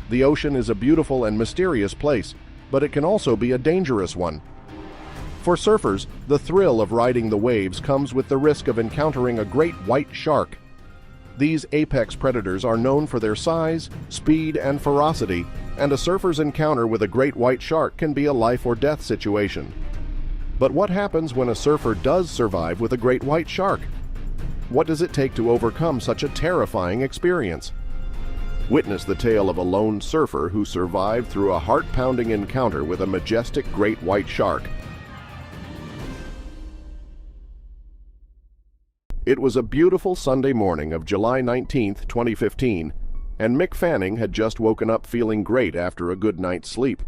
The ocean is a beautiful and mysterious place, but it can also be a dangerous one. For surfers, the thrill of riding the waves comes with the risk of encountering a great white shark. These apex predators are known for their size, speed, and ferocity, and a surfer's encounter with a great white shark can be a life-or-death situation. But what happens when a surfer does survive with a great white shark? What does it take to overcome such a terrifying experience? Witness the tale of a lone surfer who survived through a heart-pounding encounter with a majestic great white shark. It was a beautiful Sunday morning of July 19, 2015, and Mick Fanning had just woken up feeling great after a good night's sleep.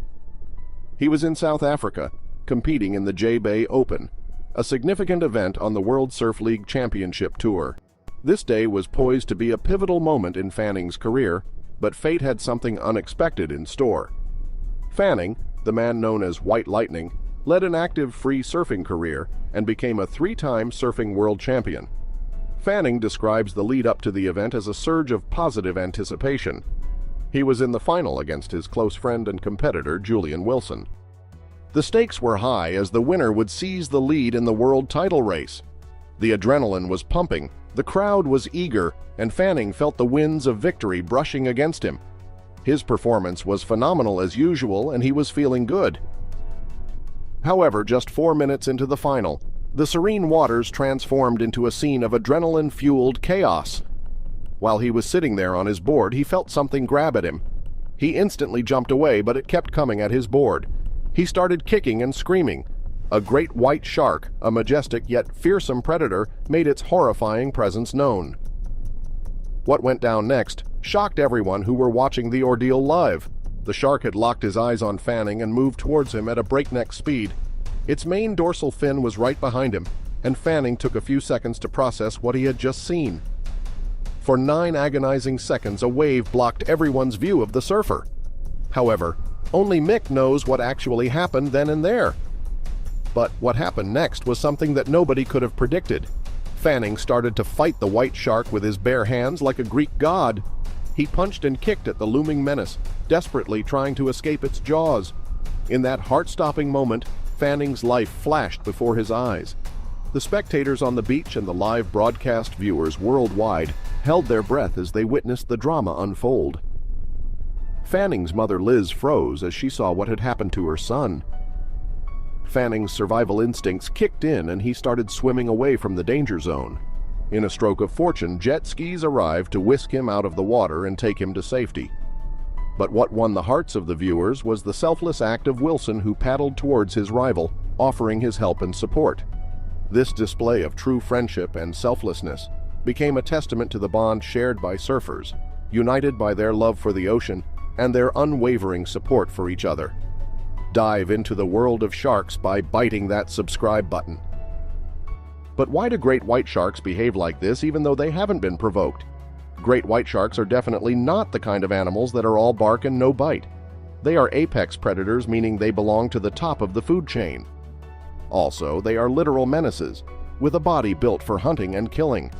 He was in South Africa, competing in the J-Bay Open, a significant event on the World Surf League Championship Tour. This day was poised to be a pivotal moment in Fanning's career, but fate had something unexpected in store. Fanning, the man known as White Lightning, led an active free surfing career and became a three-time surfing world champion. Fanning describes the lead-up to the event as a surge of positive anticipation. He was in the final against his close friend and competitor, Julian Wilson. The stakes were high as the winner would seize the lead in the world title race. The adrenaline was pumping, the crowd was eager, and Fanning felt the winds of victory brushing against him. His performance was phenomenal as usual, and he was feeling good. However, just 4 minutes into the final, the serene waters transformed into a scene of adrenaline-fueled chaos. While he was sitting there on his board, he felt something grab at him. He instantly jumped away, but it kept coming at his board. He started kicking and screaming. A great white shark, a majestic yet fearsome predator, made its horrifying presence known. What went down next shocked everyone who were watching the ordeal live. The shark had locked his eyes on Fanning and moved towards him at a breakneck speed. Its main dorsal fin was right behind him, and Fanning took a few seconds to process what he had just seen. For 9 agonizing seconds, a wave blocked everyone's view of the surfer. However, only Mick knows what actually happened then and there. But what happened next was something that nobody could have predicted. Fanning started to fight the white shark with his bare hands like a Greek god. He punched and kicked at the looming menace, desperately trying to escape its jaws. In that heart-stopping moment, Fanning's life flashed before his eyes. The spectators on the beach and the live broadcast viewers worldwide held their breath as they witnessed the drama unfold. Fanning's mother Liz froze as she saw what had happened to her son. Fanning's survival instincts kicked in and he started swimming away from the danger zone. In a stroke of fortune, jet skis arrived to whisk him out of the water and take him to safety. But what won the hearts of the viewers was the selfless act of Wilson, who paddled towards his rival, offering his help and support. This display of true friendship and selflessness became a testament to the bond shared by surfers, united by their love for the ocean and their unwavering support for each other. Dive into the world of sharks by biting that subscribe button. But why do great white sharks behave like this even though they haven't been provoked? Great white sharks are definitely not the kind of animals that are all bark and no bite. They are apex predators, meaning they belong to the top of the food chain. Also, they are literal menaces, with a body built for hunting and killing.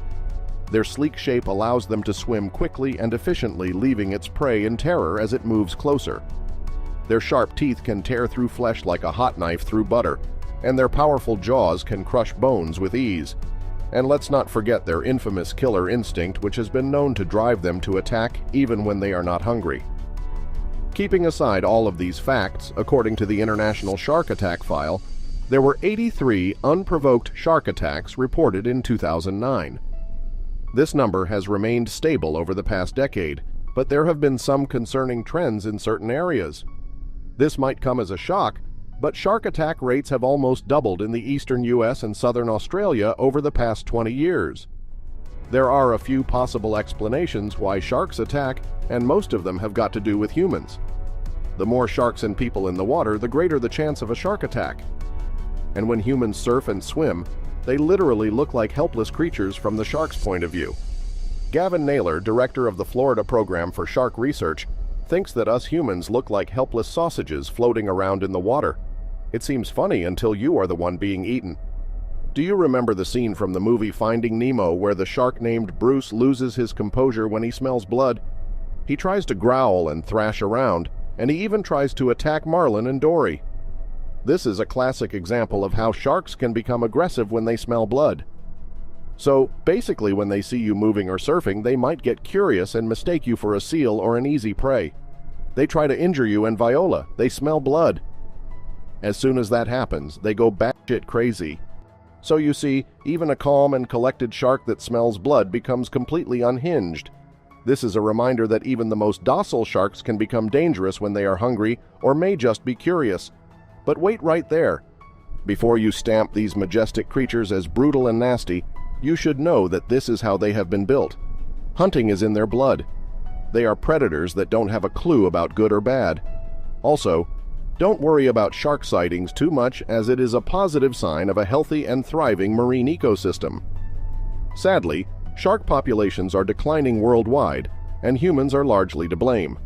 Their sleek shape allows them to swim quickly and efficiently, leaving its prey in terror as it moves closer. Their sharp teeth can tear through flesh like a hot knife through butter, and their powerful jaws can crush bones with ease. And let's not forget their infamous killer instinct, which has been known to drive them to attack even when they are not hungry. Keeping aside all of these facts, according to the International Shark Attack File, there were 83 unprovoked shark attacks reported in 2009. This number has remained stable over the past decade, but there have been some concerning trends in certain areas. This might come as a shock, but shark attack rates have almost doubled in the eastern US and southern Australia over the past 20 years. There are a few possible explanations why sharks attack, and most of them have got to do with humans. The more sharks and people in the water, the greater the chance of a shark attack. And when humans surf and swim, they literally look like helpless creatures from the shark's point of view. Gavin Naylor, director of the Florida Program for Shark Research, thinks that us humans look like helpless sausages floating around in the water. It seems funny until you are the one being eaten. Do you remember the scene from the movie Finding Nemo where the shark named Bruce loses his composure when he smells blood? He tries to growl and thrash around, and he even tries to attack Marlin and Dory. This is a classic example of how sharks can become aggressive when they smell blood. So, basically when they see you moving or surfing, they might get curious and mistake you for a seal or an easy prey. They try to injure you, and Viola, they smell blood. As soon as that happens, they go batshit crazy. So you see, even a calm and collected shark that smells blood becomes completely unhinged. This is a reminder that even the most docile sharks can become dangerous when they are hungry or may just be curious. But wait right there. Before you stamp these majestic creatures as brutal and nasty, you should know that this is how they have been built. Hunting is in their blood. They are predators that don't have a clue about good or bad. Also, don't worry about shark sightings too much, as it is a positive sign of a healthy and thriving marine ecosystem. Sadly, shark populations are declining worldwide, and humans are largely to blame.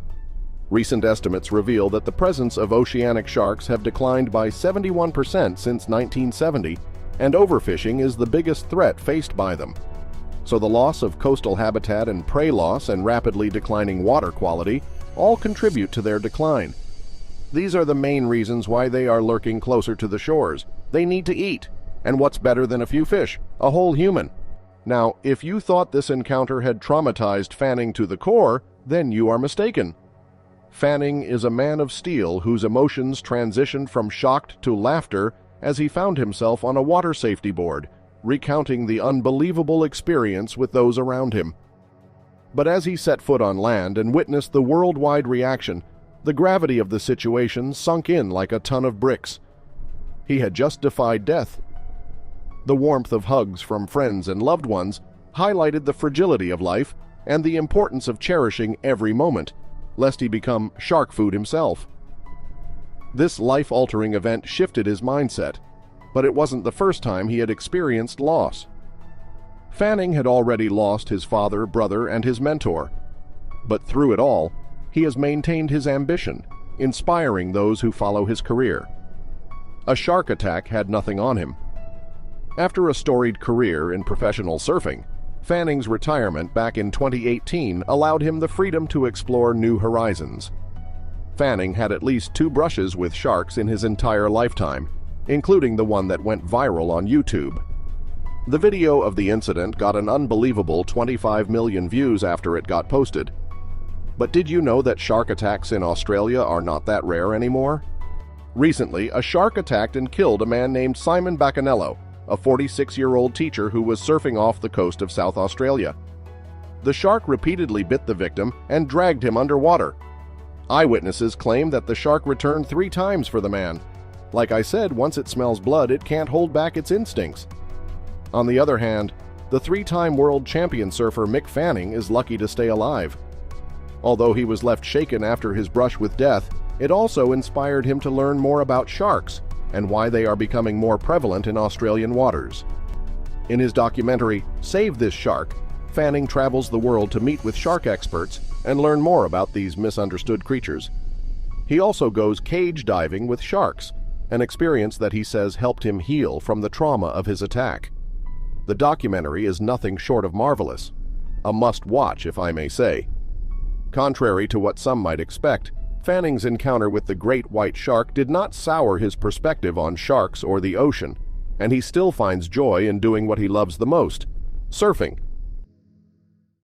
Recent estimates reveal that the presence of oceanic sharks have declined by 71% since 1970, and overfishing is the biggest threat faced by them. So the loss of coastal habitat and prey loss and rapidly declining water quality all contribute to their decline. These are the main reasons why they are lurking closer to the shores. They need to eat, and what's better than a few fish? A whole human. Now, if you thought this encounter had traumatized Fanning to the core, then you are mistaken. Fanning is a man of steel whose emotions transitioned from shocked to laughter as he found himself on a water safety board, recounting the unbelievable experience with those around him. But as he set foot on land and witnessed the worldwide reaction, the gravity of the situation sunk in like a ton of bricks. He had just defied death. The warmth of hugs from friends and loved ones highlighted the fragility of life and the importance of cherishing every moment, lest he become shark food himself. This life-altering event shifted his mindset, but it wasn't the first time he had experienced loss. Fanning had already lost his father, brother, and his mentor. But through it all, he has maintained his ambition, inspiring those who follow his career. A shark attack had nothing on him. After a storied career in professional surfing, Fanning's retirement back in 2018 allowed him the freedom to explore new horizons. Fanning had at least 2 brushes with sharks in his entire lifetime, including the one that went viral on YouTube. The video of the incident got an unbelievable 25 million views after it got posted. But did you know that shark attacks in Australia are not that rare anymore? Recently, a shark attacked and killed a man named Simon Bacanello, a 46-year-old teacher who was surfing off the coast of South Australia. The shark repeatedly bit the victim and dragged him underwater. Eyewitnesses claim that the shark returned 3 times for the man. Like I said, once it smells blood, it can't hold back its instincts. On the other hand, the 3-time world champion surfer Mick Fanning is lucky to stay alive. Although he was left shaken after his brush with death, it also inspired him to learn more about sharks and why they are becoming more prevalent in Australian waters. In his documentary, Save This Shark, Fanning travels the world to meet with shark experts and learn more about these misunderstood creatures. He also goes cage diving with sharks, an experience that he says helped him heal from the trauma of his attack. The documentary is nothing short of marvelous. A must-watch, if I may say. Contrary to what some might expect, Fanning's encounter with the great white shark did not sour his perspective on sharks or the ocean, and he still finds joy in doing what he loves the most, surfing.